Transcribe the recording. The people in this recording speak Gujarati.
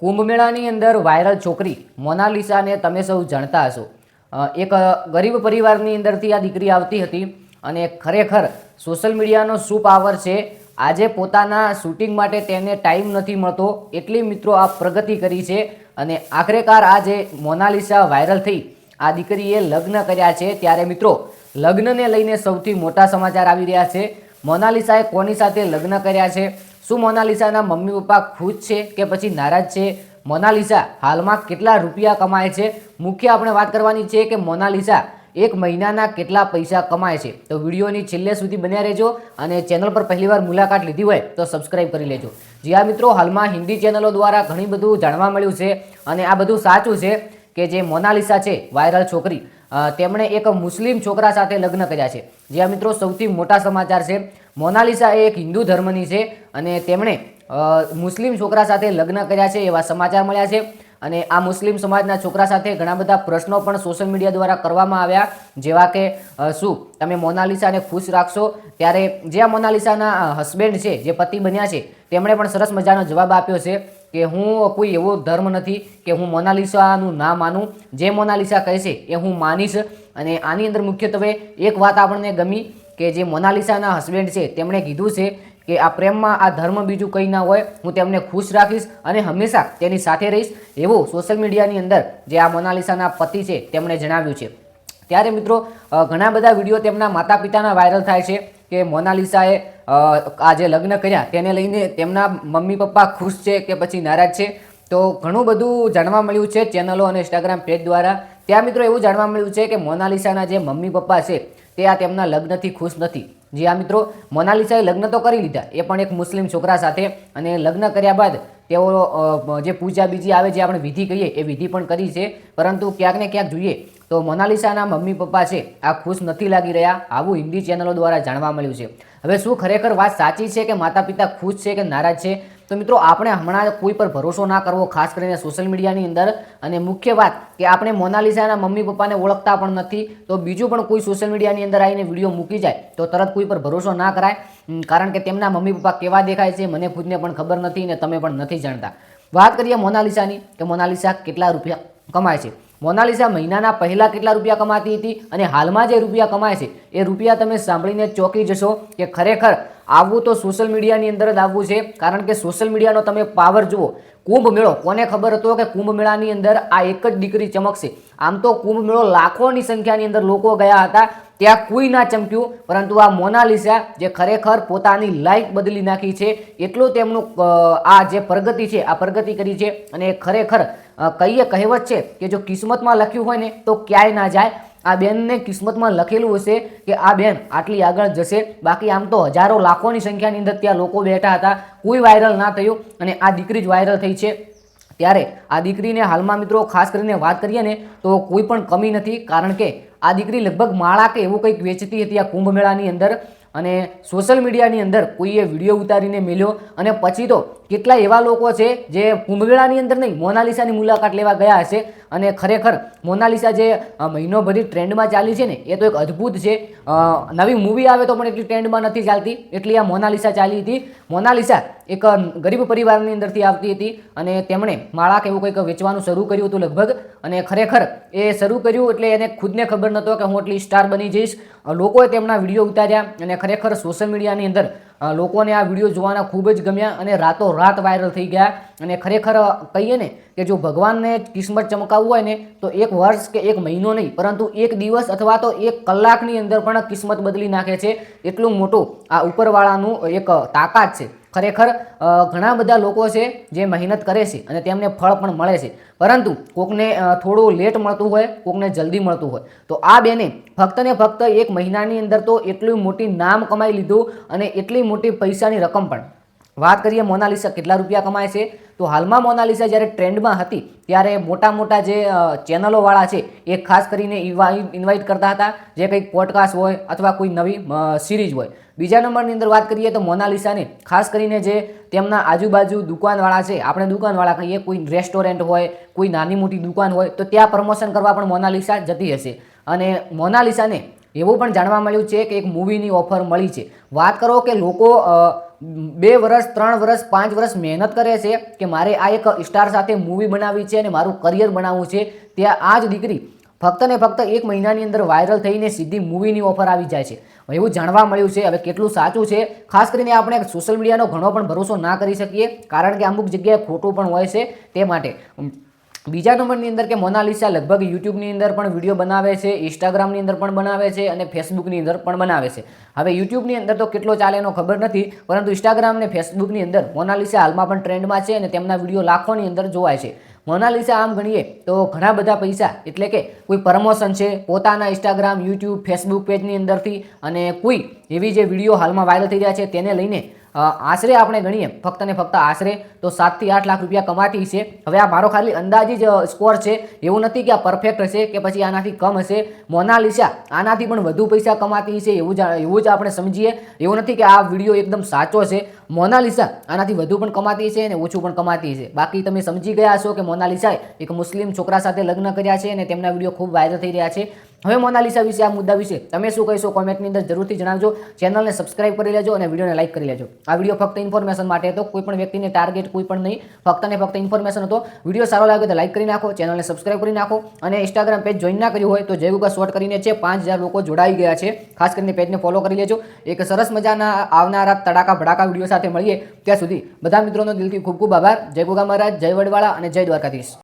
કુંભ મેળાની અંદર વાયરલ છોકરી મોનાલિસાને તમે સૌ જાણતા હશો। એક ગરીબ પરિવારની અંદરથી આ દીકરી આવતી હતી અને ખરેખર સોશિયલ મીડિયાનો શું પાવર છે। આજે પોતાના શૂટિંગ માટે તેને ટાઈમ નથી મળતો એટલી મિત્રો આ પ્રગતિ કરી છે અને આખરેકાર આ જે મોનાલિસા વાયરલ થઈ આ દીકરીએ લગ્ન કર્યા છે। ત્યારે મિત્રો લગ્નને લઈને સૌથી મોટા સમાચાર આવી રહ્યા છે। મોનાલિસાએ કોની સાથે લગ્ન કર્યા છે? શું મોનાલિસાના મમ્મી પપ્પા ખુશ છે કે પછી નારાજ છે? મોનાલિસા હાલમાં કેટલા રૂપિયા કમાય છે? મુખ્ય આપણે વાત કરવાની છે કે મોનાલિસા એક મહિનાના કેટલા પૈસા કમાય છે। તો વિડીયોની છેલ્લે સુધી બન્યા રહેજો અને ચેનલ પર પહેલીવાર મુલાકાત લીધી હોય તો સબસ્ક્રાઇબ કરી લેજો। જી હા મિત્રો, હાલમાં હિન્દી ચેનલો દ્વારા ઘણી બધું જાણવા મળ્યું છે અને આ બધું સાચું છે કે જે મોનાલિસા છે વાયરલ છોકરી તેમણે એક મુસ્લિમ છોકરા સાથે લગ્ન કર્યા છે। જે આ મિત્રો સૌથી મોટા સમાચાર છે। મોનાલિસા એ એક હિન્દુ ધર્મની છે અને તેમણે મુસ્લિમ છોકરા સાથે લગ્ન કર્યા છે એવા સમાચાર મળ્યા છે અને આ મુસ્લિમ સમાજના છોકરા સાથે ઘણા બધા પ્રશ્નો પણ સોશિયલ મીડિયા દ્વારા કરવામાં આવ્યા, જેવા કે શું તમે મોનાલિસાને ખુશ રાખશો? ત્યારે જે આ મોનાલિસાના હસબેન્ડ છે, જે પતિ બન્યા છે, તેમણે પણ સરસ મજાનો જવાબ આપ્યો છે કે હું કોઈ એવો ધર્મ નથી કે હું મોનાલિસાનું ના માનું, જે મોનાલિસા કહે છે એ હું માનીશ। અને આની અંદર મુખ્યત્વે એક વાત આપણને ગમી કે જે મોનાલિસાના હસબેન્ડ છે તેમણે કીધું છે કે આ પ્રેમમાં આ ધર્મ બીજું કંઈ ના હોય, હું તેમને ખુશ રાખીશ અને હંમેશા તેની સાથે રહીશ, એવું સોશિયલ મીડિયાની અંદર જે આ મોનાલિસાના પતિ છે તેમણે જણાવ્યું છે। ત્યારે મિત્રો ઘણા બધા વિડીયો તેમના માતા પિતાના વાયરલ થાય છે કે મોનાલિસાએ આ જે લગ્ન કર્યા તેને લઈને તેમના મમ્મી પપ્પા ખુશ છે કે પછી નારાજ છે। તો ઘણું બધું જાણવા મળ્યું છે ચેનલો અને ઇન્સ્ટાગ્રામ પેજ દ્વારા। ત્યાં મિત્રો એવું જાણવા મળ્યું છે કે મોનાલિસાના જે મમ્મી પપ્પા છે તે આ તેમના લગ્નથી ખુશ નથી। જી હા મિત્રો, મોનાલિસાએ લગ્ન તો કરી લીધા, એ પણ એક મુસ્લિમ છોકરા સાથે, અને લગ્ન કર્યા બાદ તેઓ જે પૂજા બીજી આવે જે આપણે વિધિ કહીએ એ વિધિ પણ કરી છે, પરંતુ ક્યાંક ને ક્યાંક જોઈએ તો મોનાલિસાના મમ્મી પપ્પા છે આ ખુશ નથી લાગી રહ્યા, આવું હિન્દી ચેનલો દ્વારા જાણવા મળ્યું છે। હવે શું ખરેખર વાત સાચી છે કે માતા પિતા ખુશ છે કે નારાજ છે? તો મિત્રો આપણે હમણાં કોઈ પર ભરોસો ના કરવો, ખાસ કરીને સોશિયલ મીડિયાની અંદર। અને મુખ્ય વાત કે આપણે મોનાલિસાના મમ્મી પપ્પાને ઓળખતા પણ નથી, તો બીજું પણ કોઈ સોશિયલ મીડિયાની અંદર આવીને વિડીયો મૂકી જાય તો તરત કોઈ પર ભરોસો ના કરાય, કારણ કે તેમના મમ્મી પપ્પા કેવા દેખાય છે મને ખુદને પણ ખબર નથી ને તમે પણ નથી જાણતા। વાત કરીએ મોનાલિસાની કે મોનાલિસા કેટલા રૂપિયા કમાય છે। મોનાલિસા મહિનાના પહેલા કેટલા રૂપિયા કમાતી હતી અને હાલમાં જે રૂપિયા કમાય છે એ રૂપિયા તમે સાંભળીને ચોંકી જશો કે ખરેખર આવવું તો સોશિયલ મીડિયાની અંદર જ આવવું છે, કારણ કે સોશિયલ મીડિયાનો તમે પાવર જુઓ। કુંભ મેળો, કોને ખબર હતો કે કુંભ મેળાની અંદર આ એક જ દીકરી ચમકશે? આમ તો કુંભ મેળો લાખોની સંખ્યાની અંદર લોકો ગયા હતા, ત્યાં કોઈ ના ચમક્યું, પરંતુ આ મોનાલિસા જે ખરેખર પોતાની લાઈફ બદલી નાખી છે, એટલું તેમનું આ જે પ્રગતિ છે આ પ્રગતિ કરી છે। અને ખરેખર કહેવત છે કે જો કિસ્મતમાં લખ્યું હોય ને તો ક્યાંય ના જાય। આ બેનને કિસ્મતમાં લખેલું હશે કે આ બેન આટલી આગળ જશે, બાકી આમ તો હજારો લાખોની સંખ્યાની અંદર ત્યાં લોકો બેઠા હતા, કોઈ વાયરલ ના થયું અને આ દીકરી જ વાયરલ થઈ છે। ત્યારે આ દીકરીને હાલમાં મિત્રો ખાસ કરીને વાત કરીએ ને તો કોઈ પણ કમી નથી, કારણ કે આ દીકરી લગભગ માળા કે એવું કંઈક વેચતી હતી આ કુંભ મેળાની અંદર, અને સોશિયલ મીડિયાની અંદર કોઈએ વિડીયો ઉતારીને મેલ્યો અને પછી તો કેટલા એવા લોકો છે જે કુંભ મેળાની અંદર નહીં મોનાલિસાની મુલાકાત લેવા ગયા હશે। અને ખરેખર મોનાલિસા જે મહિનો બધી ટ્રેન્ડમાં ચાલી છે ને એ તો એક અદ્ભુત છે। નવી મૂવી આવે તો પણ એટલી ટ્રેન્ડમાં નથી ચાલતી એટલી આ મોનાલિસા ચાલી હતી। મોનાલિસા એક ગરીબ પરિવારની અંદરથી આવતી હતી અને તેમણે માળા કે એવું કંઈક વેચવાનું શરૂ કર્યું હતું લગભગ, અને ખરેખર એ શરૂ કર્યું એટલે એને ખુદને ખબર નહોતો કે હું એટલી સ્ટાર બની જઈશ। લોકોએ તેમના વિડીયો ઉતાર્યા અને ખરેખર સોશિયલ મીડિયાની અંદર લોકોને આ વિડીયો જોવાના ખૂબ જ ગમ્યા અને રાતોરાત વાયરલ થઈ ગયા। અને ખરેખર કહીએ ને કે જો ભગવાનને કિસ્મત ચમકાવવું હોય ને તો એક વર્ષ કે એક મહિનો નહીં, પરંતુ એક દિવસ અથવા તો એક કલાકની અંદર પણ કિસ્મત બદલી નાખે છે, એટલું મોટું આ ઉપરવાળાનું એક તાકાત છે। ખરેખર ઘણા બધા લોકો છે જે મહેનત કરે છે અને તેમને ફળ પણ મળે છે, પરંતુ કોકને થોડું લેટ મળતું હોય, કોકને જલ્દી મળતું હોય। તો આ બેને ફક્ત ને ફક્ત એક મહિનાની અંદર તો એટલું મોટી નામ કમાઈ લીધું અને એટલી મોટી પૈસાની રકમ પણ। વાત કરીએ મોનાલિસા કેટલા રૂપિયા કમાય છે, તો હાલમાં મોનાલિસા જ્યારે ટ્રેન્ડમાં હતી ત્યારે મોટા મોટા જે ચેનલોવાળા છે એ ખાસ કરીને ઇન્વાઇટ કરતા હતા, જે કંઈક પોડકાસ્ટ હોય અથવા કોઈ નવી સિરીઝ હોય। બીજા નંબરની અંદર વાત કરીએ તો મોનાલિસાને ખાસ કરીને જે તેમના આજુબાજુ દુકાનવાળા છે, આપણે દુકાનવાળા કહીએ, કોઈ રેસ્ટોરન્ટ હોય, કોઈ નાની મોટી દુકાન હોય તો ત્યાં પ્રમોશન કરવા પણ મોનાલિસા જતી હશે। અને મોનાલિસાને એવું પણ જાણવા મળ્યું છે કે એક મૂવીની ઓફર મળી છે। વાત કરો કે લોકો 2 વર્ષ 3 વર્ષ 5 વર્ષ મહેનત કરે છે કે મારે આ એક સ્ટાર સાથે મૂવી બનાવવી છે અને મારું કરિયર બનાવવું છે, ત્યાં આ જ દીકરી ફક્ત ને ફક્ત 1 મહિનાની અંદર વાયરલ થઈને સીધી મૂવીની ઓફર આવી જાય છે. એવું જાણવા મળ્યું છે. હવે કેટલું સાચું છે, ખાસ કરીને આપણે સોશિયલ મીડિયાનો ઘણો પણ ભરોસો ના કરી શકીએ, કારણ કે અમુક જગ્યાએ ખોટું પણ હોય છે. તે માટે બીજા નંબરની અંદર કે મોનાલિસા લગભગ યુટ્યુબની અંદર પણ વિડીયો બનાવે છે, ઇન્સ્ટાગ્રામની અંદર પણ બનાવે છે અને ફેસબુકની અંદર પણ બનાવે છે. હવે યુટ્યુબની અંદર તો કેટલો ચાલે એનો ખબર નથી, પરંતુ ઇન્સ્ટાગ્રામ અને ફેસબુકની અંદર મોનાલિસા હાલમાં પણ ટ્રેન્ડમાં છે અને તેમના વિડીયો લાખોની અંદર જોવાય છે. મોનાલિસા આમ ગણીએ તો ઘણા બધા પૈસા, એટલે કે કોઈ પ્રમોશન છે પોતાના ઇન્સ્ટાગ્રામ, યુટ્યુબ, ફેસબુક પેજની અંદરથી, અને કોઈ એવી જે વિડીયો હાલમાં વાયરલ થઈ રહ્યા છે તેને લઈને આશરે આપણે ગણીએ ફક્ત ને ફક્ત આશરે તો 7 થી 8 લાખ રૂપિયા કમાતી છે. હવે આ મારો ખાલી અંદાજી જ સ્કોર છે, એવું નથી કે આ પરફેક્ટ હશે કે પછી આનાથી કમ હશે. મોનાલિસા આનાથી પણ વધુ પૈસા કમાતી છે એવું જ આપણે સમજીએ. એવું નથી કે આ વિડીયો એકદમ સાચો છે. મોનાલિસા આનાથી વધુ પણ કમાતી છે અને ઓછું પણ કમાતી છે. બાકી તમે સમજી ગયા છો કે મોનાલિસાએ એક મુસ્લિમ છોકરા સાથે લગ્ન કર્યા છે અને તેમના વિડીયો ખૂબ વાયરલ થઈ રહ્યા છે. હવે મોનાલિસા વિશે, આ મુદ્દા વિશે તમે શું કહેશો કોમેન્ટની અંદર જરૂરથી જણાવજો. ચેનલને સબસ્ક્રાઇબ કરી લેજો અને વિડીયોને લાઇક કરી લેજો. આ વિડીયો ફક્ત ઇન્ફોર્મેશન માટે હતો, કોઈ પણ વ્યક્તિને ટાર્ગેટ કોઈ પણ નહીં, ફક્ત ને ફક્ત ઇન્ફોર્મેશન હતો. વિડીયો સારો લાગે તો લાઇક કરી નાખો, ચેનલને સબસ્ક્રાઇબ કરી નાખો અને ઇન્સ્ટાગ્રામ પેજ જોઈન ના કર્યું હોય તો જય ગુગા શોર્ટ કરીને છે 5000 લોકો જોડાઈ ગયા છે. ખાસ કરીને પેજને ફોલો કરી લેજો. એક સરસ મજાના આવનારા તડાકા ભડાકા વિડીયો સાથે મળીએ. ત્યાં સુધી બધા મિત્રોનો દિલથી ખૂબ ખૂબ આભાર. જય ગુગા મહારાજ, જય વડવાળા અને જય દ્વારકાધીશ.